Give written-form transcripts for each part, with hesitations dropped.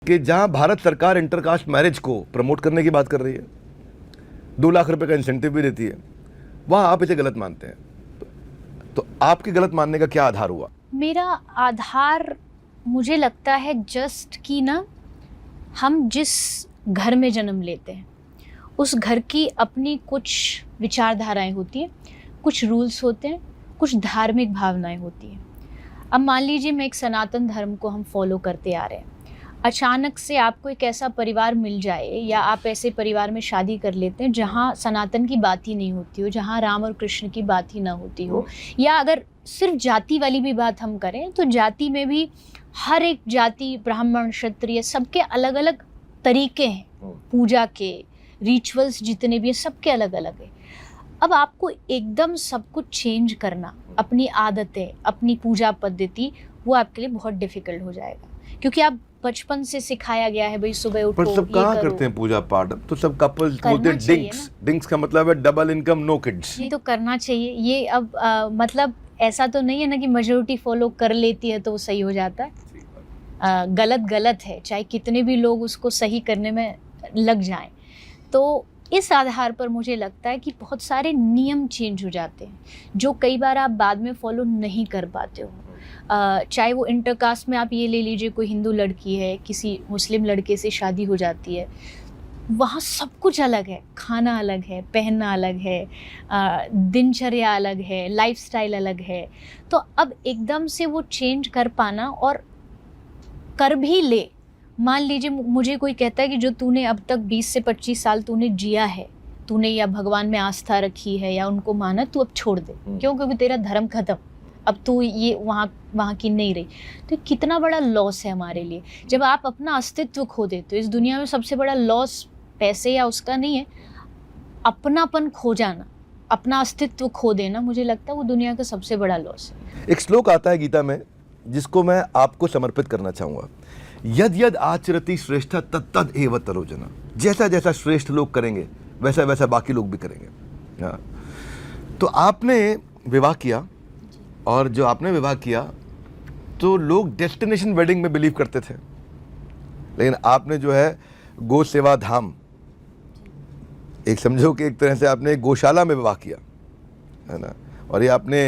कि जहां भारत सरकार इंटरकास्ट मैरिज को प्रमोट करने की बात कर रही है, 2 लाख रुपए का इंसेंटिव भी देती है, वहां आप इसे गलत मानते हैं। तो आपके गलत मानने का क्या आधार हुआ? मेरा आधार मुझे लगता है जस्ट कि ना, हम जिस घर में जन्म लेते हैं उस घर की अपनी कुछ विचारधाराएं होती हैं, कुछ रूल्स होते हैं, कुछ धार्मिक भावनाएं होती हैं। अब मान लीजिए मैं एक सनातन धर्म को हम फॉलो करते आ रहे हैं, अचानक से आपको एक ऐसा परिवार मिल जाए या आप ऐसे परिवार में शादी कर लेते हैं जहाँ सनातन की बात ही नहीं होती हो, जहाँ राम और कृष्ण की बात ही ना होती हो, या अगर सिर्फ जाति वाली भी बात हम करें तो जाति में भी हर एक जाति, ब्राह्मण, क्षत्रिय, सबके अलग अलग तरीके हैं, पूजा के रिचुअल्स जितने भी हैं सबके अलग अलग है। अब आपको एकदम सब कुछ चेंज करना, अपनी आदतें, अपनी पूजा पद्धति, वो आपके लिए बहुत डिफिकल्ट हो जाएगा, क्योंकि आप बचपन से सिखाया गया है भाई सुबह उठो, पर सब कहाँ करते हैं पूजा पाठ? तो सब कपल्स बोलते हैं डिंक्स। डिंक्स का मतलब है डबल इनकम नो किड्स। ये तो करना चाहिए। ये अब मतलब ऐसा तो नहीं है ना कि मेजॉरिटी फॉलो कर लेती है तो वो सही हो जाता है। गलत गलत है, चाहे कितने भी लोग उसको सही करने में लग जाएं। तो इस आधार पर मुझे लगता है कि बहुत सारे नियम चेंज हो जाते हैं जो कई बार आप बाद में फॉलो नहीं कर पाते हो। चाहे वो इंटरकास्ट में आप ये ले लीजिए, कोई हिंदू लड़की है किसी मुस्लिम लड़के से शादी हो जाती है, वहाँ सब कुछ अलग है, खाना अलग है, पहनना अलग है, दिनचर्या अलग है, लाइफस्टाइल अलग है। तो अब एकदम से वो चेंज कर पाना, और कर भी ले, मान लीजिए मुझे कोई कहता है कि जो तूने अब तक 20 से 25 साल तूने जिया है, तूने या भगवान में आस्था रखी है या उनको माना, तू अब छोड़ दे। क्यों? क्योंकि तेरा धर्म खत्म, अब तू ये वहाँ की नहीं रही। तो कितना बड़ा लॉस है हमारे लिए जब आप अपना अस्तित्व खो देते हो। इस दुनिया में सबसे बड़ा लॉस पैसे या उसका नहीं है, अपनापन खो जाना, अपना अस्तित्व खो देना, मुझे लगता है वो दुनिया का सबसे बड़ा लॉस है। एक श्लोक आता है गीता में जिसको मैं आपको समर्पित करना चाहूँगा। यद यद आचरति श्रेष्ठ तत्तद एव तरोजना। जैसा जैसा श्रेष्ठ लोग करेंगे वैसा वैसा बाकी लोग भी करेंगे। हाँ, तो आपने विवाह किया, और जो आपने विवाह किया तो लोग डेस्टिनेशन वेडिंग में बिलीव करते थे, लेकिन आपने जो है गौ सेवा धाम, एक समझो कि एक तरह से आपने गौशाला में विवाह किया, है ना। और ये आपने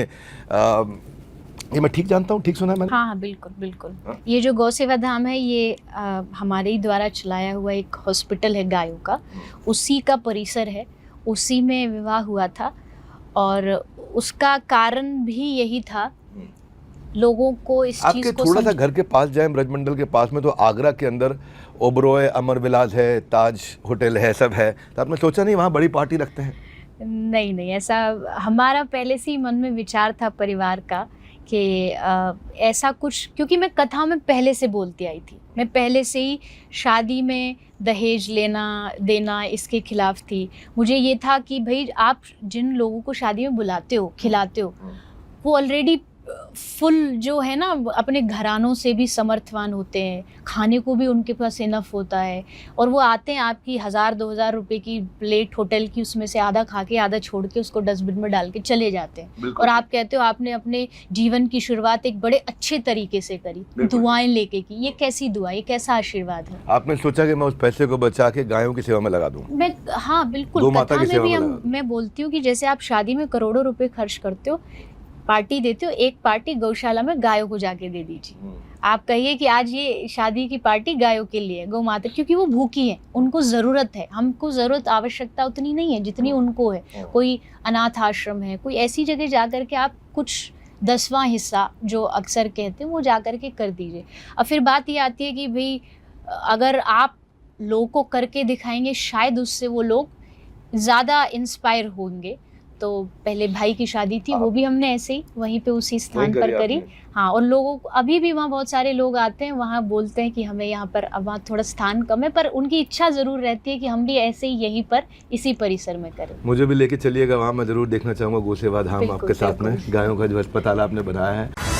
ये मैं ठीक जानता हूँ, ठीक सुना है मैंने? हाँ, बिल्कुल बिल्कुल। ये जो गौ सेवा धाम है ये हमारे ही द्वारा चलाया हुआ एक हॉस्पिटल है गायों का, उसी का परिसर है, उसी में विवाह हुआ था। और उसका कारण भी यही था, लोगों को इस चीज को थोड़ा सा घर के पास जाए, ब्रजमंडल के पास में, तो आगरा के अंदर ओबरॉय, अमर विलास है, ताज होटल है, सब है। तो आपने सोचा नहीं वहाँ बड़ी पार्टी रखते हैं? नहीं, ऐसा हमारा पहले से ही मन में विचार था परिवार का कि ऐसा कुछ, क्योंकि मैं कथा में पहले से बोलती आई थी, मैं पहले से ही शादी में दहेज लेना देना इसके खिलाफ थी। मुझे ये था कि भाई आप जिन लोगों को शादी में बुलाते हो, खिलाते हो, वो ऑलरेडी फुल जो है ना अपने घरानों से भी समर्थवान होते हैं, खाने को भी उनके पास इनफ होता है, और वो आते हैं आपकी 1000-2000 रुपए की प्लेट होटल की, उसमें से आधा खा के आधा छोड़ के उसको डस्टबिन में डाल के चले जाते हैं। और आप कहते हो आपने अपने जीवन की शुरुआत एक बड़े अच्छे तरीके से करी, दुआएं लेके की। ये कैसी दुआ, ये कैसा आशीर्वाद है? आपने सोचा कि मैं उस पैसे को बचा के गायों की सेवा में लगा दूं? मैं, हाँ बिल्कुल, कथा में भी मैं बोलती हूँ कि जैसे आप शादी में करोड़ों रुपए खर्च करते हो, पार्टी देते हो, एक पार्टी गौशाला में गायों को जाके दे दीजिए। आप कहिए कि आज ये शादी की पार्टी गायों के लिए, गौ माता, क्योंकि वो भूखी है, उनको ज़रूरत है। हमको ज़रूरत, आवश्यकता उतनी नहीं है जितनी उनको है। कोई अनाथ आश्रम है, कोई ऐसी जगह जा कर के आप कुछ 10वां हिस्सा जो अक्सर कहते हैं वो जा कर के कर दीजिए। और फिर बात ये आती है कि भाई अगर आप लोगों को करके दिखाएंगे, शायद उससे वो लोग ज़्यादा इंस्पायर होंगे। तो पहले भाई की शादी थी, वो भी हमने ऐसे ही वहीं पे उसी स्थान पर करी। हाँ, और लोगों को अभी भी वहाँ बहुत सारे लोग आते हैं, वहाँ बोलते हैं कि हमें यहाँ पर, अब वहाँ थोड़ा स्थान कम है, पर उनकी इच्छा ज़रूर रहती है कि हम भी ऐसे ही यहीं पर इसी परिसर में करें। मुझे भी लेके चलिएगा वहाँ, मैं ज़रूर देखना चाहूँगा गौ सेवा धाम आपके साथ में, गायों का जो अस्पताल आपने बनाया है।